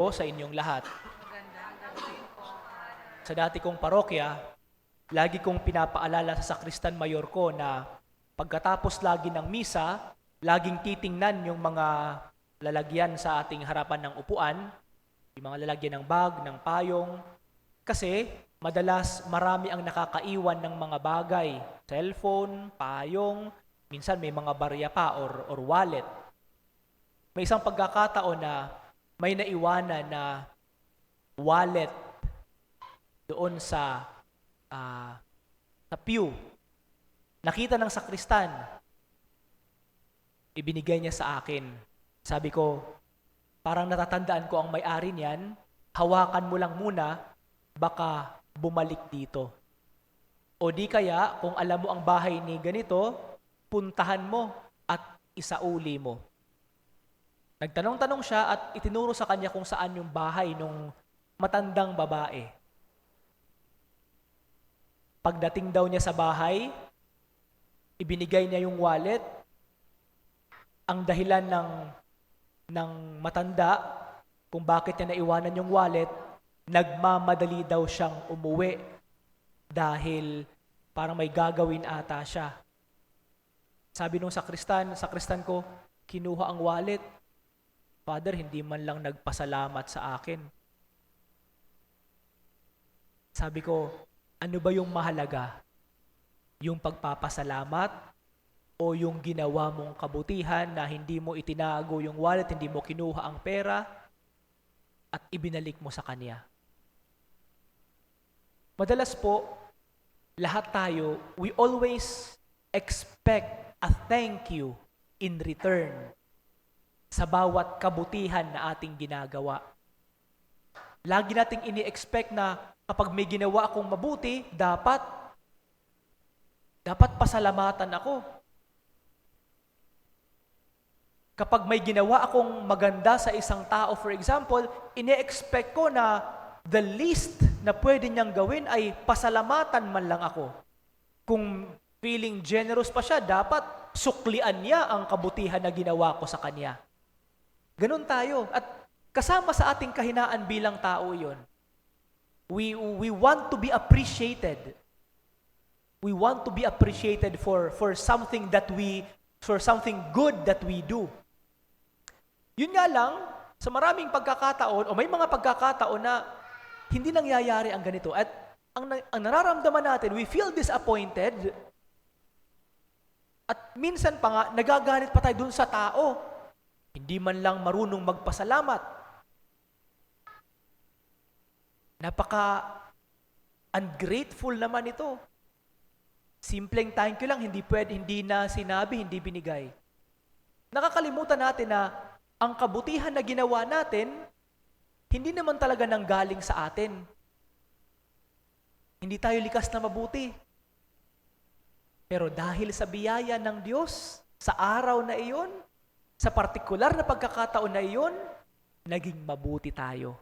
po sa inyong lahat. Sa dati kong parokya, lagi kong pinapaalala sa sakristan mayor ko na pagkatapos lagi ng misa, laging titingnan yung mga lalagyan sa ating harapan ng upuan, yung mga lalagyan ng bag, ng payong, kasi madalas marami ang nakakaiwan ng mga bagay, cellphone, payong, minsan may mga barya pa or wallet. May isang pagkakataon na may naiwanan na wallet doon sa pew. Nakita ng sakristan, ibinigay niya sa akin. Sabi ko, parang natatandaan ko ang may-ari niyan, hawakan mo lang muna, baka bumalik dito. O di kaya, kung alam mo ang bahay ni ganito, puntahan mo at isauli mo. Nagtanong-tanong siya at itinuro sa kanya kung saan yung bahay nung matandang babae. Pagdating daw niya sa bahay, ibinigay niya yung wallet. Ang dahilan ng matanda kung bakit niya naiwanan yung wallet, nagmamadali daw siyang umuwi dahil parang may gagawin ata siya. Sabi nung sakristan ko, kinuha ang wallet. Father, hindi man lang nagpasalamat sa akin. Sabi ko, ano ba yung mahalaga? Yung pagpapasalamat o yung ginawa mong kabutihan na hindi mo itinago yung wallet, hindi mo kinuha ang pera at ibinalik mo sa kanya? Madalas po, lahat tayo, we always expect a thank you in return sa bawat kabutihan na ating ginagawa. Lagi nating ini-expect na kapag may ginawa akong mabuti, dapat pasalamatan ako. Kapag may ginawa akong maganda sa isang tao, for example, ini-expect ko na the least na pwede niyang gawin ay pasalamatan man lang ako. Kung feeling generous pa siya, dapat suklian niya ang kabutihan na ginawa ko sa kanya. Ganun tayo. At kasama sa ating kahinaan bilang tao yon. We want to be appreciated. We want to be appreciated for something good that we do. Yun nga lang, sa maraming pagkakataon, o may mga pagkakataon na hindi nangyayari ang ganito. At ang nararamdaman natin, we feel disappointed. At minsan pa nga, nagagalit pa tayo dun sa tao. Hindi man lang marunong magpasalamat. Napaka-ungrateful naman ito. Simpleng thank you lang, hindi na sinabi, hindi binigay. Nakakalimutan natin na ang kabutihan na ginawa natin, hindi naman talaga nanggaling sa atin. Hindi tayo likas na mabuti. Pero dahil sa biyaya ng Diyos, sa araw na iyon, sa partikular na pagkakataon na iyon, naging mabuti tayo.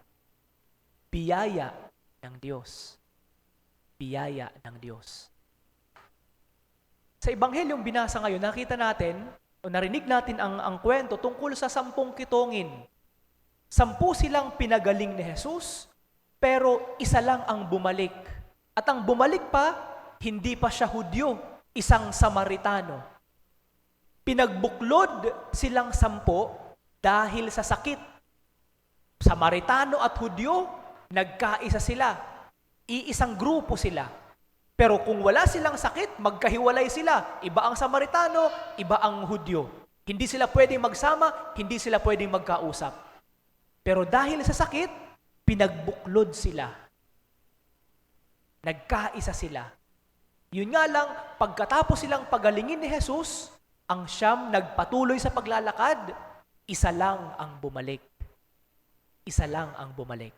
Biyaya ng Diyos. Biyaya ng Diyos. Sa Ebanghelyong binasa ngayon, nakita natin, o narinig natin ang kwento tungkol sa 10 kitongin. 10 silang pinagaling ni Jesus, pero isa lang ang bumalik. At ang bumalik pa, hindi pa siya Hudyo, isang Samaritano. Pinagbuklod silang 10 dahil sa sakit. Samaritano at Hudyo, nagkaisa sila. Iisang grupo sila. Pero kung wala silang sakit, magkahiwalay sila. Iba ang Samaritano, iba ang Hudyo. Hindi sila pwedeng magsama, hindi sila pwedeng magkausap. Pero dahil sa sakit, pinagbuklod sila. Nagkaisa sila. Yun nga lang, pagkatapos silang pagalingin ni Jesus, ang 9 nagpatuloy sa paglalakad, isa lang ang bumalik. Isa lang ang bumalik.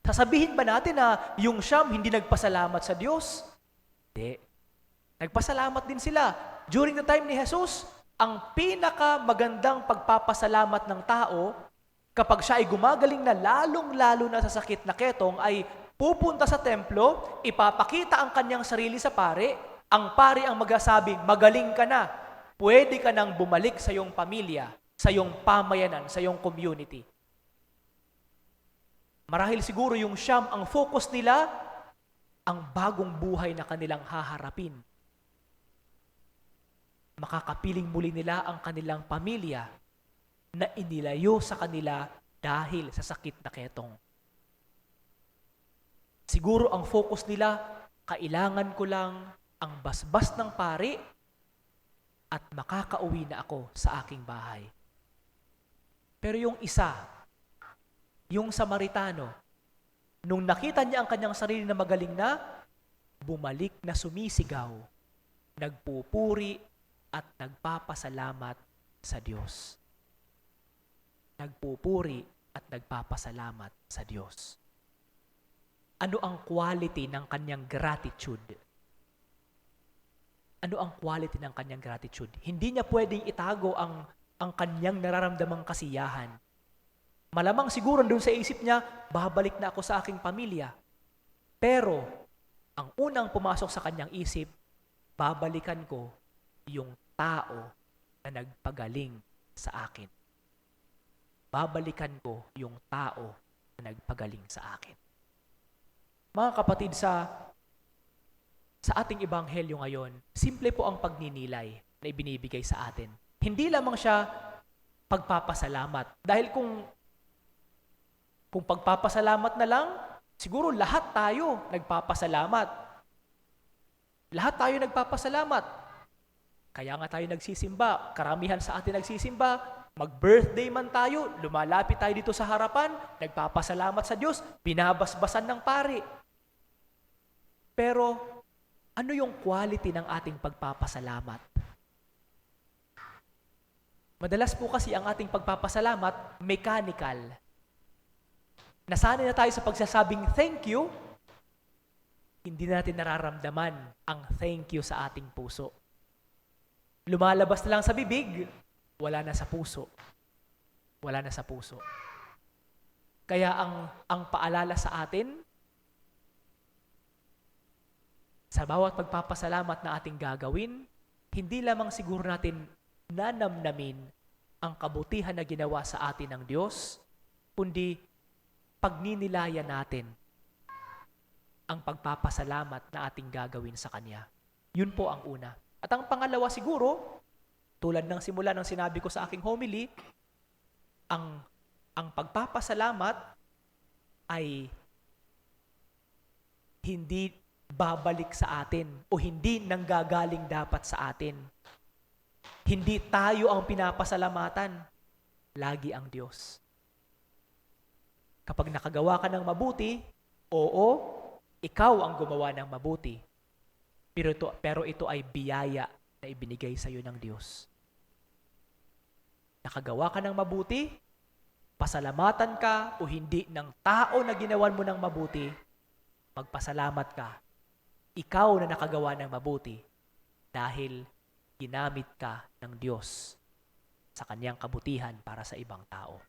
Sasabihin ba natin na yung 9 hindi nagpasalamat sa Diyos? Hindi. Nagpasalamat din sila. During the time ni Jesus, ang pinakamagandang pagpapasalamat ng tao, kapag siya ay gumagaling na lalong-lalo na sa sakit na ketong, ay pupunta sa templo, ipapakita ang kanyang sarili sa pari, ang pari ang magsasabi, magaling ka na. Pwede ka nang bumalik sa iyong pamilya, sa iyong pamayanan, sa iyong community. Marahil siguro yung siyam, ang focus nila, ang bagong buhay na kanilang haharapin. Makakapiling muli nila ang kanilang pamilya na inilayo sa kanila dahil sa sakit na ketong. Siguro ang focus nila, kailangan ko lang ang basbas ng pari at makakauwi na ako sa aking bahay. Pero yung isa, yung Samaritano, nung nakita niya ang kanyang sarili na magaling na, bumalik na sumisigaw, nagpupuri at nagpapasalamat sa Diyos. Nagpupuri at nagpapasalamat sa Diyos. Ano ang quality ng kanyang gratitude? Ano ang quality ng kanyang gratitude? Hindi niya pwedeng itago ang kanyang nararamdamang kasiyahan. Malamang siguro doon sa isip niya, babalik na ako sa aking pamilya. Pero, ang unang pumasok sa kanyang isip, babalikan ko yung tao na nagpagaling sa akin. Babalikan ko yung tao na nagpagaling sa akin. Mga kapatid, sa ating ebanghelyo ngayon, simple po ang pagninilay na ibinibigay sa atin. Hindi lamang siya pagpapasalamat. Dahil kung pagpapasalamat na lang, siguro lahat tayo nagpapasalamat. Lahat tayo nagpapasalamat. Kaya nga tayo nagsisimba. Karamihan sa atin nagsisimba. Mag-birthday man tayo, lumalapit tayo dito sa harapan, nagpapasalamat sa Diyos, binabasbasan ng pari. Pero, ano yung quality ng ating pagpapasalamat? Madalas po kasi ang ating pagpapasalamat, mechanical. Nasanay na tayo sa pagsasabing thank you, hindi natin nararamdaman ang thank you sa ating puso. Lumalabas na lang sa bibig, wala na sa puso. Wala na sa puso. Kaya ang paalala sa atin, sa bawat pagpapasalamat na ating gagawin, hindi lamang siguro natin nanamnamin ang kabutihan na ginawa sa atin ng Diyos, kundi pagninilayan natin ang pagpapasalamat na ating gagawin sa Kanya. Yun po ang una. At ang pangalawa siguro, tulad ng simula ng sinabi ko sa aking homily, ang pagpapasalamat ay hindi babalik sa atin o hindi nanggagaling dapat sa atin. Hindi tayo ang pinapasalamatan, lagi ang Diyos. Kapag nakagawa ka ng mabuti, oo, ikaw ang gumawa ng mabuti. Pero ito ay biyaya na ibinigay sa iyo ng Diyos. Nakagawa ka ng mabuti, pasalamatan ka o hindi ng tao na ginawan mo ng mabuti, magpasalamat ka. Ikaw na nakagawa ng mabuti dahil ginamit ka ng Diyos sa Kanyang kabutihan para sa ibang tao.